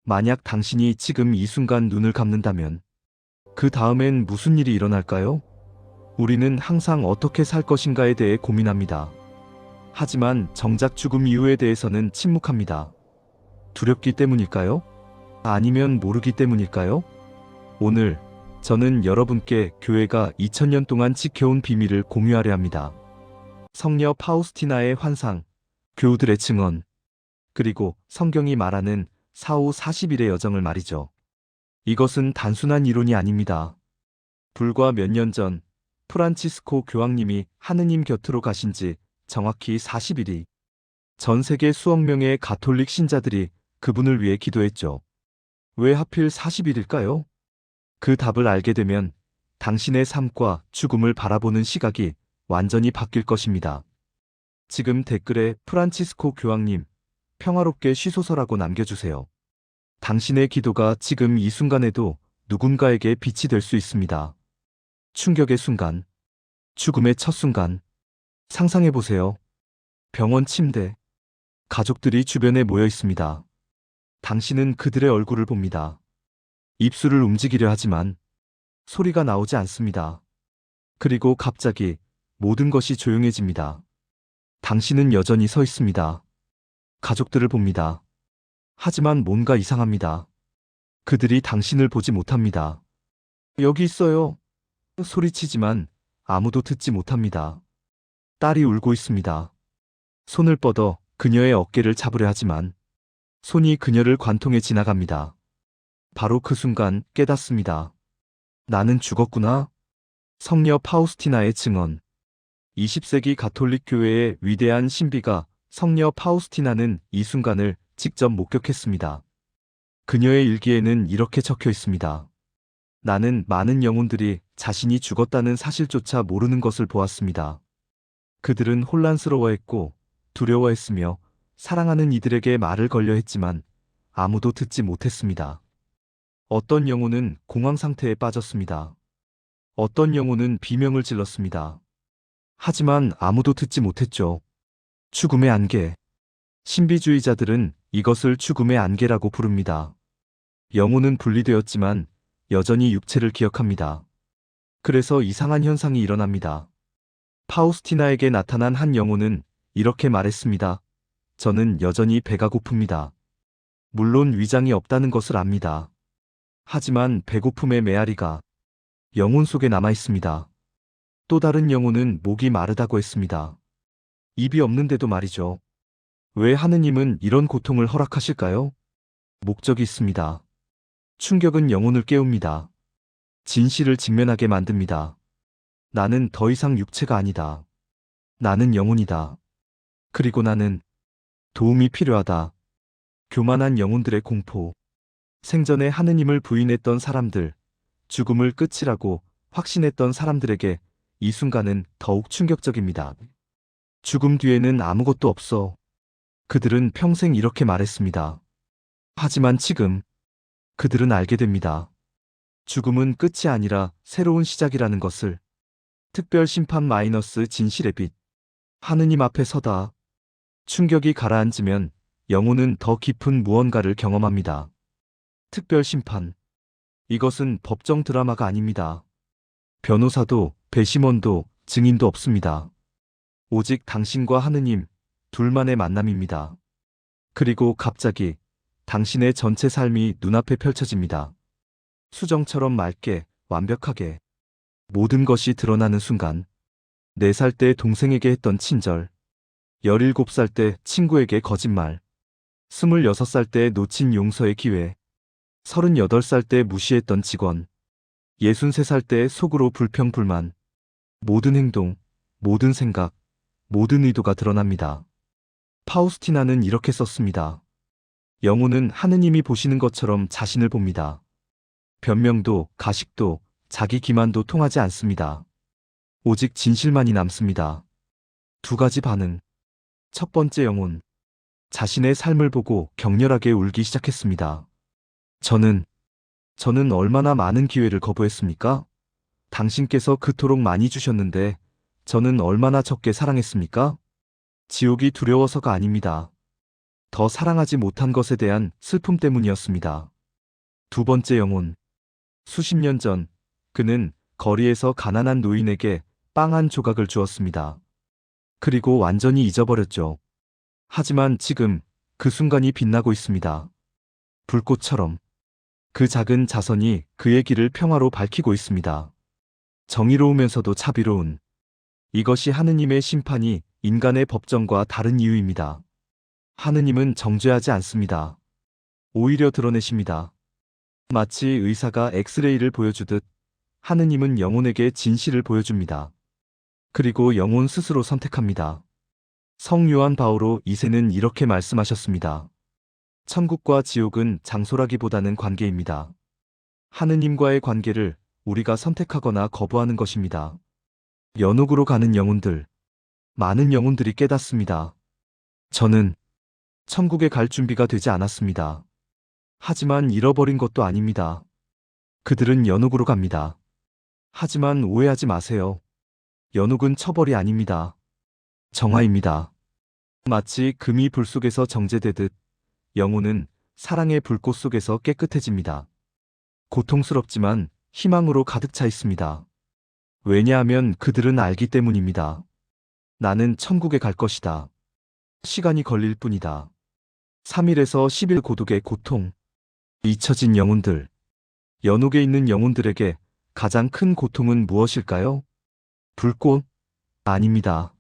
만약 당신이 지금 이 순간 눈을 감는다면 그 다음엔 무슨 일이 일어날까요? 우리는 항상 어떻게 살 것인가에 대해 고민합니다. 하지만 정작 죽음 이후에 대해서는 침묵합니다. 두렵기 때문일까요? 아니면 모르기 때문일까요? 오늘 저는 여러분께 교회가 2000년 동안 지켜온 비밀을 공유하려 합니다. 성녀 파우스티나의 환상, 교우들의 증언, 그리고 성경이 말하는 사후 40일의 여정을 말이죠. 이것은 단순한 이론이 아닙니다. 불과 몇 년 전 프란치스코 교황님이 하느님 곁으로 가신 지 정확히 40일이 전 세계 수억 명의 가톨릭 신자들이 그분을 위해 기도했죠. 왜 하필 40일일까요? 그 답을 알게 되면 당신의 삶과 죽음을 바라보는 시각이 완전히 바뀔 것입니다. 지금 댓글에 프란치스코 교황님, 평화롭게 쉬소서라고 남겨주세요. 당신의 기도가 지금 이 순간에도 누군가에게 빛이 될 수 있습니다. 충격의 순간, 죽음의 첫 순간, 상상해보세요. 병원 침대, 가족들이 주변에 모여 있습니다. 당신은 그들의 얼굴을 봅니다. 입술을 움직이려 하지만 소리가 나오지 않습니다. 그리고 갑자기 모든 것이 조용해집니다. 당신은 여전히 서 있습니다. 가족들을 봅니다. 하지만 뭔가 이상합니다. 그들이 당신을 보지 못합니다. 여기 있어요. 소리치지만 아무도 듣지 못합니다. 딸이 울고 있습니다. 손을 뻗어 그녀의 어깨를 잡으려 하지만 손이 그녀를 관통해 지나갑니다. 바로 그 순간 깨닫습니다. 나는 죽었구나. 성녀 파우스티나의 증언. 20세기 가톨릭 교회의 위대한 신비가 성녀 파우스티나는 이 순간을 직접 목격했습니다. 그녀의 일기에는 이렇게 적혀 있습니다. 나는 많은 영혼들이 자신이 죽었다는 사실조차 모르는 것을 보았습니다. 그들은 혼란스러워했고 두려워했으며 사랑하는 이들에게 말을 걸려 했지만 아무도 듣지 못했습니다. 어떤 영혼은 공황 상태에 빠졌습니다. 어떤 영혼은 비명을 질렀습니다. 하지만 아무도 듣지 못했죠. 죽음의 안개. 신비주의자들은 이것을 죽음의 안개라고 부릅니다. 영혼은 분리되었지만 여전히 육체를 기억합니다. 그래서 이상한 현상이 일어납니다. 파우스티나에게 나타난 한 영혼은 이렇게 말했습니다. 저는 여전히 배가 고픕니다. 물론 위장이 없다는 것을 압니다. 하지만 배고픔의 메아리가 영혼 속에 남아 있습니다. 또 다른 영혼은 목이 마르다고 했습니다. 입이 없는데도 말이죠. 왜 하느님은 이런 고통을 허락하실까요? 목적이 있습니다. 충격은 영혼을 깨웁니다. 진실을 직면하게 만듭니다. 나는 더 이상 육체가 아니다. 나는 영혼이다. 그리고 나는 도움이 필요하다. 교만한 영혼들의 공포. 생전에 하느님을 부인했던 사람들, 죽음을 끝이라고 확신했던 사람들에게 이 순간은 더욱 충격적입니다. 죽음 뒤에는 아무것도 없어. 그들은 평생 이렇게 말했습니다. 하지만 지금 그들은 알게 됩니다. 죽음은 끝이 아니라 새로운 시작이라는 것을. 특별 심판 마이너스 진실의 빛. 하느님 앞에 서다. 충격이 가라앉으면 영혼은 더 깊은 무언가를 경험합니다. 특별 심판. 이것은 법정 드라마가 아닙니다. 변호사도 배심원도 증인도 없습니다. 오직 당신과 하느님 둘만의 만남입니다. 그리고 갑자기 당신의 전체 삶이 눈앞에 펼쳐집니다. 수정처럼 맑게, 완벽하게. 모든 것이 드러나는 순간. 4살 때 동생에게 했던 친절. 17살 때 친구에게 거짓말. 26살 때 놓친 용서의 기회. 38살 때 무시했던 직원. 63살 때 속으로 불평불만. 모든 행동, 모든 생각, 모든 의도가 드러납니다. 파우스티나는 이렇게 썼습니다. 영혼은 하느님이 보시는 것처럼 자신을 봅니다. 변명도, 가식도, 자기 기만도 통하지 않습니다. 오직 진실만이 남습니다. 2가지 반응. 첫 번째 영혼. 자신의 삶을 보고 격렬하게 울기 시작했습니다. 저는 얼마나 많은 기회를 거부했습니까? 당신께서 그토록 많이 주셨는데 저는 얼마나 적게 사랑했습니까? 지옥이 두려워서가 아닙니다. 더 사랑하지 못한 것에 대한 슬픔 때문이었습니다. 두 번째 영혼. 수십 년 전, 그는 거리에서 가난한 노인에게 빵 한 조각을 주었습니다. 그리고 완전히 잊어버렸죠. 하지만 지금 그 순간이 빛나고 있습니다. 불꽃처럼. 그 작은 자선이 그의 길을 평화로 밝히고 있습니다. 정의로우면서도 자비로운. 이것이 하느님의 심판이 인간의 법정과 다른 이유입니다. 하느님은 정죄하지 않습니다. 오히려 드러내십니다. 마치 의사가 엑스레이를 보여주듯 하느님은 영혼에게 진실을 보여줍니다. 그리고 영혼 스스로 선택합니다. 성 요한 바오로 2세는 이렇게 말씀하셨습니다. 천국과 지옥은 장소라기보다는 관계입니다. 하느님과의 관계를 우리가 선택하거나 거부하는 것입니다. 연옥으로 가는 영혼들. 많은 영혼들이 깨닫습니다. 저는 천국에 갈 준비가 되지 않았습니다. 하지만 잃어버린 것도 아닙니다. 그들은 연옥으로 갑니다. 하지만 오해하지 마세요. 연옥은 처벌이 아닙니다. 정화입니다. 마치 금이 불 속에서 정제되듯 영혼은 사랑의 불꽃 속에서 깨끗해집니다. 고통스럽지만 희망으로 가득 차 있습니다. 왜냐하면 그들은 알기 때문입니다. 나는 천국에 갈 것이다. 시간이 걸릴 뿐이다. 3일에서 10일 고독의 고통. 잊혀진 영혼들. 연옥에 있는 영혼들에게 가장 큰 고통은 무엇일까요? 불꽃? 아닙니다.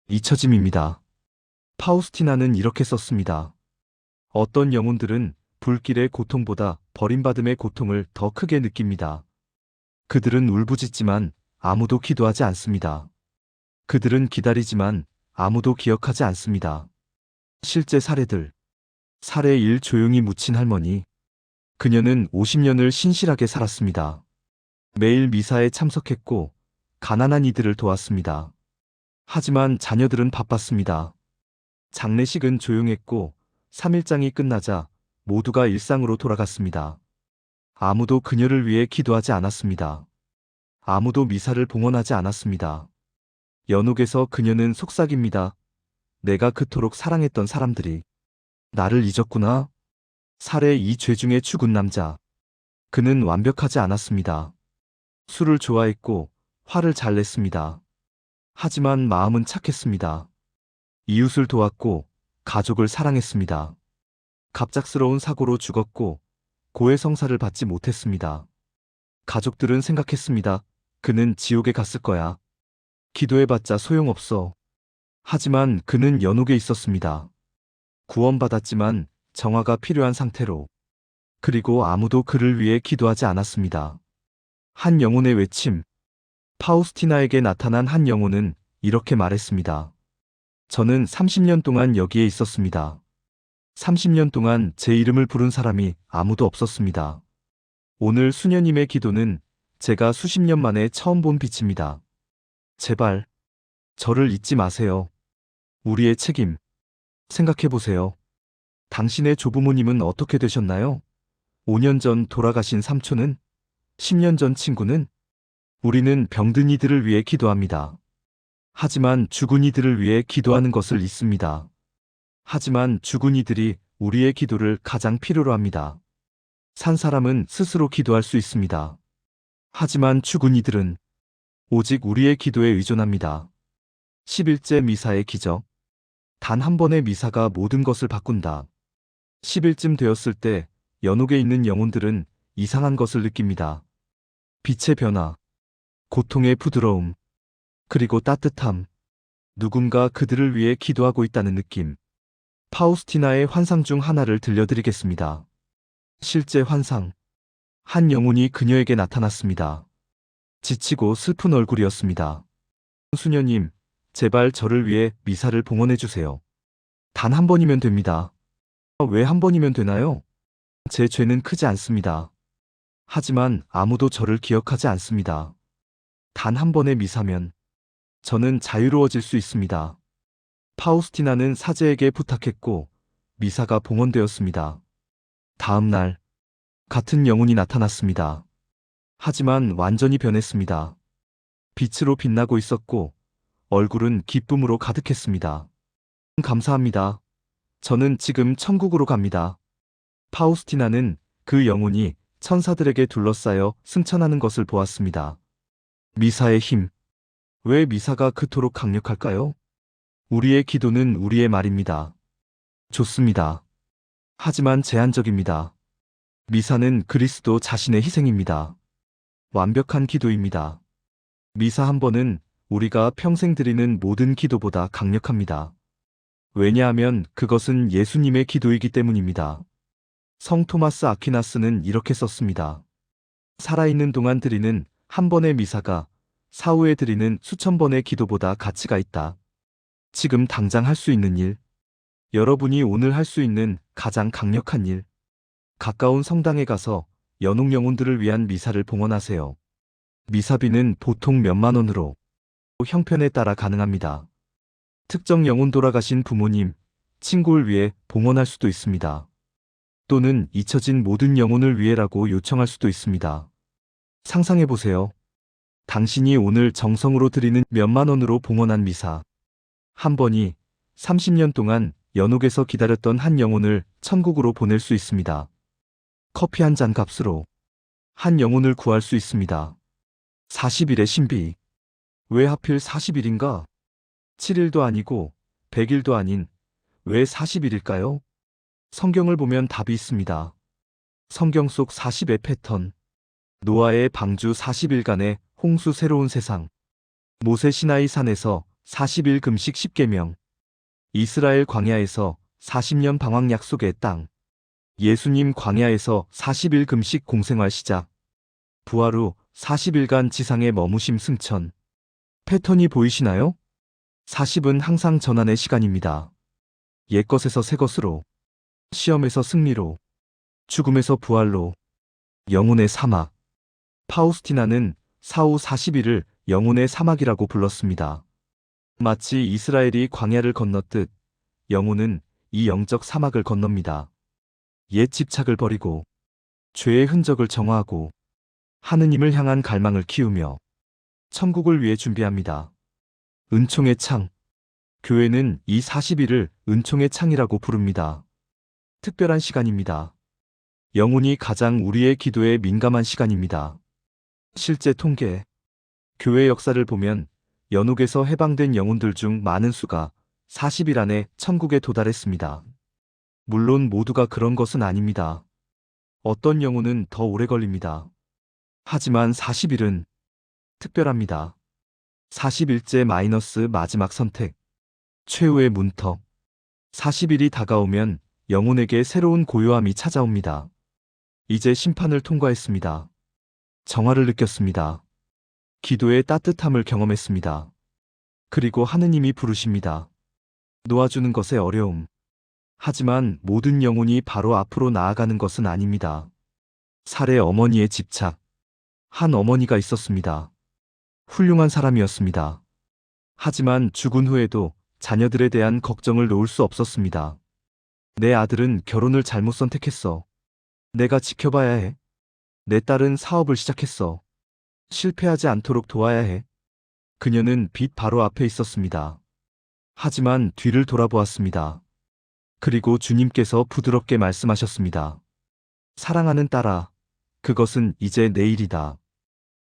잊혀짐입니다. 파우스티나는 이렇게 썼습니다. 어떤 영혼들은 불길의 고통보다 버림받음의 고통을 더 크게 느낍니다. 그들은 울부짖지만 아무도 기도하지 않습니다. 그들은 기다리지만 아무도 기억하지 않습니다. 실제 사례들. 사례 1. 조용히 묻힌 할머니. 그녀는 50년을 신실하게 살았습니다. 매일 미사에 참석했고 가난한 이들을 도왔습니다. 하지만 자녀들은 바빴습니다. 장례식은 조용했고 3일장이 끝나자 모두가 일상으로 돌아갔습니다. 아무도 그녀를 위해 기도하지 않았습니다. 아무도 미사를 봉헌하지 않았습니다. 연옥에서 그녀는 속삭입니다. 내가 그토록 사랑했던 사람들이 나를 잊었구나. 사례 2. 죄 중에 죽은 남자. 그는 완벽하지 않았습니다. 술을 좋아했고 화를 잘 냈습니다. 하지만 마음은 착했습니다. 이웃을 도왔고 가족을 사랑했습니다. 갑작스러운 사고로 죽었고 고해성사를 받지 못했습니다. 가족들은 생각했습니다. 그는 지옥에 갔을 거야. 기도해봤자 소용없어. 하지만 그는 연옥에 있었습니다. 구원받았지만 정화가 필요한 상태로. 그리고 아무도 그를 위해 기도하지 않았습니다. 한 영혼의 외침. 파우스티나에게 나타난 한 영혼은 이렇게 말했습니다. 저는 30년 동안 여기에 있었습니다. 30년 동안 제 이름을 부른 사람이 아무도 없었습니다. 오늘 수녀님의 기도는 제가 수십 년 만에 처음 본 빛입니다. 제발, 저를 잊지 마세요. 우리의 책임. 생각해보세요. 당신의 조부모님은 어떻게 되셨나요? 5년 전 돌아가신 삼촌은? 10년 전 친구는? 우리는 병든 이들을 위해 기도합니다. 하지만 죽은 이들을 위해 기도하는 것을 잊습니다. 하지만 죽은 이들이 우리의 기도를 가장 필요로 합니다. 산 사람은 스스로 기도할 수 있습니다. 하지만 죽은 이들은 오직 우리의 기도에 의존합니다. 10일째 미사의 기적. 단 한 번의 미사가 모든 것을 바꾼다. 10일쯤 되었을 때 연옥에 있는 영혼들은 이상한 것을 느낍니다. 빛의 변화, 고통의 부드러움, 그리고 따뜻함. 누군가 그들을 위해 기도하고 있다는 느낌. 파우스티나의 환상 중 하나를 들려드리겠습니다. 실제 환상. 한 영혼이 그녀에게 나타났습니다. 지치고 슬픈 얼굴이었습니다. 수녀님, 제발 저를 위해 미사를 봉헌해주세요. 단 한 번이면 됩니다. 왜 한 번이면 되나요? 제 죄는 크지 않습니다. 하지만 아무도 저를 기억하지 않습니다. 단 한 번의 미사면 저는 자유로워질 수 있습니다. 파우스티나는 사제에게 부탁했고 미사가 봉헌되었습니다. 다음 날 같은 영혼이 나타났습니다. 하지만 완전히 변했습니다. 빛으로 빛나고 있었고 얼굴은 기쁨으로 가득했습니다. 감사합니다. 저는 지금 천국으로 갑니다. 파우스티나는 그 영혼이 천사들에게 둘러싸여 승천하는 것을 보았습니다. 미사의 힘. 왜 미사가 그토록 강력할까요? 우리의 기도는 우리의 말입니다. 좋습니다. 하지만 제한적입니다. 미사는 그리스도 자신의 희생입니다. 완벽한 기도입니다. 미사 한 번은 우리가 평생 드리는 모든 기도보다 강력합니다. 왜냐하면 그것은 예수님의 기도이기 때문입니다. 성 토마스 아퀴나스는 이렇게 썼습니다. 살아있는 동안 드리는 한 번의 미사가 사후에 드리는 수천 번의 기도보다 가치가 있다. 지금 당장 할 수 있는 일, 여러분이 오늘 할 수 있는 가장 강력한 일, 가까운 성당에 가서 연옥 영혼들을 위한 미사를 봉헌하세요. 미사비는 보통 몇만 원으로 형편에 따라 가능합니다. 특정 영혼 돌아가신 부모님, 친구를 위해 봉헌할 수도 있습니다. 또는 잊혀진 모든 영혼을 위해라고 요청할 수도 있습니다. 상상해보세요. 당신이 오늘 정성으로 드리는 몇만 원으로 봉헌한 미사. 한 번이 30년 동안 연옥에서 기다렸던 한 영혼을 천국으로 보낼 수 있습니다. 커피 한 잔 값으로 한 영혼을 구할 수 있습니다. 40일의 신비. 왜 하필 40일인가? 7일도 아니고 100일도 아닌 왜 40일일까요? 성경을 보면 답이 있습니다. 성경 속 40의 패턴. 노아의 방주 40일간의 홍수 새로운 세상. 모세 시나이 산에서 40일 금식 10계명. 이스라엘 광야에서 40년 방황 약속의 땅. 예수님 광야에서 40일 금식 공생활 시작. 부활 후 40일간 지상에 머무심 승천. 패턴이 보이시나요? 40은 항상 전환의 시간입니다. 옛것에서 새것으로, 시험에서 승리로, 죽음에서 부활로, 영혼의 사막. 파우스티나는 사후 40일을 영혼의 사막이라고 불렀습니다. 마치 이스라엘이 광야를 건넜듯 영혼은 이 영적 사막을 건넙니다. 옛 집착을 버리고 죄의 흔적을 정화하고 하느님을 향한 갈망을 키우며 천국을 위해 준비합니다. 은총의 창. 교회는 이 40일을 은총의 창이라고 부릅니다. 특별한 시간입니다. 영혼이 가장 우리의 기도에 민감한 시간입니다. 실제 통계. 교회 역사를 보면 연옥에서 해방된 영혼들 중 많은 수가 40일 안에 천국에 도달했습니다. 물론 모두가 그런 것은 아닙니다. 어떤 영혼은 더 오래 걸립니다. 하지만 40일은 특별합니다. 40일째 마이너스 마지막 선택. 최후의 문턱. 40일이 다가오면 영혼에게 새로운 고요함이 찾아옵니다. 이제 심판을 통과했습니다. 정화를 느꼈습니다. 기도의 따뜻함을 경험했습니다. 그리고 하느님이 부르십니다. 놓아주는 것의 어려움. 하지만 모든 영혼이 바로 앞으로 나아가는 것은 아닙니다. 살해 어머니의 집착. 한 어머니가 있었습니다. 훌륭한 사람이었습니다. 하지만 죽은 후에도 자녀들에 대한 걱정을 놓을 수 없었습니다. 내 아들은 결혼을 잘못 선택했어. 내가 지켜봐야 해. 내 딸은 사업을 시작했어. 실패하지 않도록 도와야 해. 그녀는 빛 바로 앞에 있었습니다. 하지만 뒤를 돌아보았습니다. 그리고 주님께서 부드럽게 말씀하셨습니다. 사랑하는 딸아, 그것은 이제 내 일이다.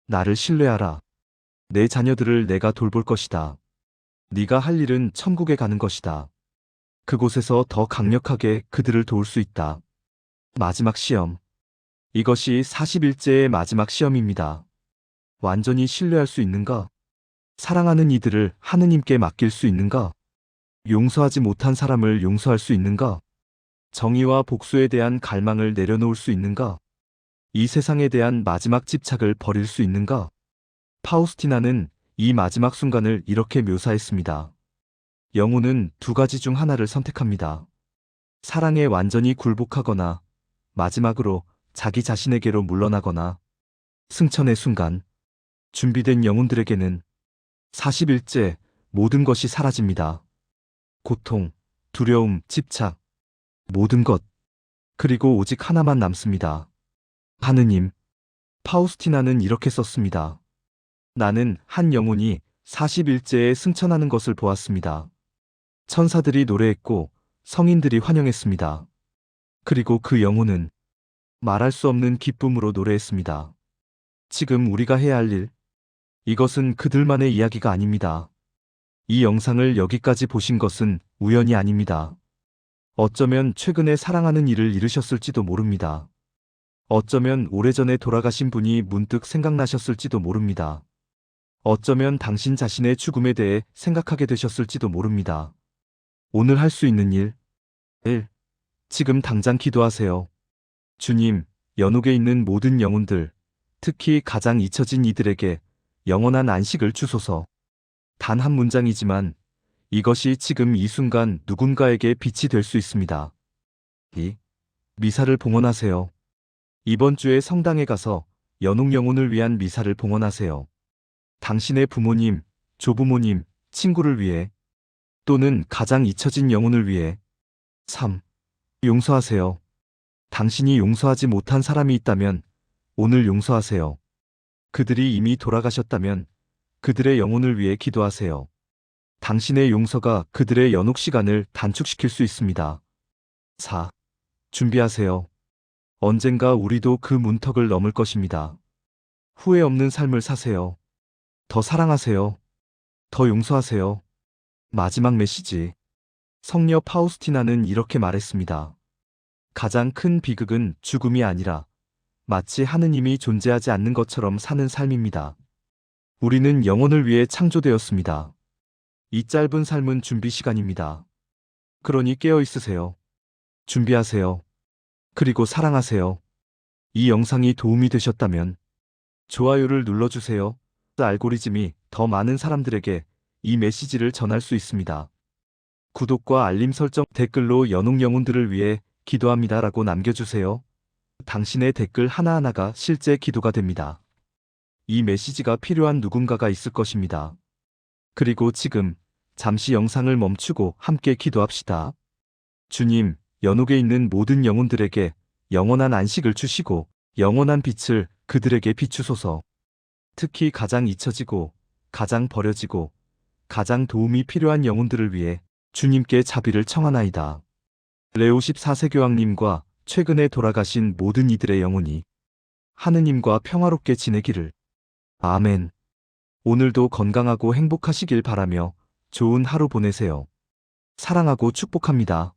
나를 신뢰하라. 내 자녀들을 내가 돌볼 것이다. 네가 할 일은 천국에 가는 것이다. 그곳에서 더 강력하게 그들을 도울 수 있다. 마지막 시험. 이것이 40일째의 마지막 시험입니다. 완전히 신뢰할 수 있는가? 사랑하는 이들을 하느님께 맡길 수 있는가? 용서하지 못한 사람을 용서할 수 있는가? 정의와 복수에 대한 갈망을 내려놓을 수 있는가? 이 세상에 대한 마지막 집착을 버릴 수 있는가? 파우스티나는 이 마지막 순간을 이렇게 묘사했습니다. 영혼은 두 가지 중 하나를 선택합니다. 사랑에 완전히 굴복하거나 마지막으로 자기 자신에게로 물러나거나. 승천의 순간. 준비된 영혼들에게는 40일째 모든 것이 사라집니다. 고통, 두려움, 집착, 모든 것. 그리고 오직 하나만 남습니다. 하느님. 파우스티나는 이렇게 썼습니다. 나는 한 영혼이 40일째에 승천하는 것을 보았습니다. 천사들이 노래했고 성인들이 환영했습니다. 그리고 그 영혼은 말할 수 없는 기쁨으로 노래했습니다. 지금 우리가 해야 할 일, 이것은 그들만의 이야기가 아닙니다. 이 영상을 여기까지 보신 것은 우연이 아닙니다. 어쩌면 최근에 사랑하는 이를 잃으셨을지도 모릅니다. 어쩌면 오래전에 돌아가신 분이 문득 생각나셨을지도 모릅니다. 어쩌면 당신 자신의 죽음에 대해 생각하게 되셨을지도 모릅니다. 오늘 할 수 있는 일, 지금 당장 기도하세요. 주님, 연옥에 있는 모든 영혼들, 특히 가장 잊혀진 이들에게 영원한 안식을 주소서. 단 한 문장이지만 이것이 지금 이 순간 누군가에게 빛이 될 수 있습니다. 미사를 봉헌하세요. 이번 주에 성당에 가서 연옥 영혼을 위한 미사를 봉헌하세요. 당신의 부모님, 조부모님, 친구를 위해 또는 가장 잊혀진 영혼을 위해 3. 용서하세요. 당신이 용서하지 못한 사람이 있다면 오늘 용서하세요. 그들이 이미 돌아가셨다면 그들의 영혼을 위해 기도하세요. 당신의 용서가 그들의 연옥 시간을 단축시킬 수 있습니다. 4. 준비하세요. 언젠가 우리도 그 문턱을 넘을 것입니다. 후회 없는 삶을 사세요. 더 사랑하세요. 더 용서하세요. 마지막 메시지. 성녀 파우스티나는 이렇게 말했습니다. 가장 큰 비극은 죽음이 아니라 마치 하느님이 존재하지 않는 것처럼 사는 삶입니다. 우리는 영혼을 위해 창조되었습니다. 이 짧은 삶은 준비 시간입니다. 그러니 깨어 있으세요. 준비하세요. 그리고 사랑하세요. 이 영상이 도움이 되셨다면 좋아요를 눌러주세요. 알고리즘이 더 많은 사람들에게 이 메시지를 전할 수 있습니다. 구독과 알림 설정, 댓글로 연옥 영혼들을 위해 기도합니다라고 남겨주세요. 당신의 댓글 하나하나가 실제 기도가 됩니다. 이 메시지가 필요한 누군가가 있을 것입니다. 그리고 지금 잠시 영상을 멈추고 함께 기도합시다. 주님, 연옥에 있는 모든 영혼들에게 영원한 안식을 주시고 영원한 빛을 그들에게 비추소서. 특히 가장 잊혀지고 가장 버려지고 가장 도움이 필요한 영혼들을 위해 주님께 자비를 청하나이다. 레오 14세 교황님과 최근에 돌아가신 모든 이들의 영혼이 하느님과 평화롭게 지내기를. 아멘. 오늘도 건강하고 행복하시길 바라며 좋은 하루 보내세요. 사랑하고 축복합니다.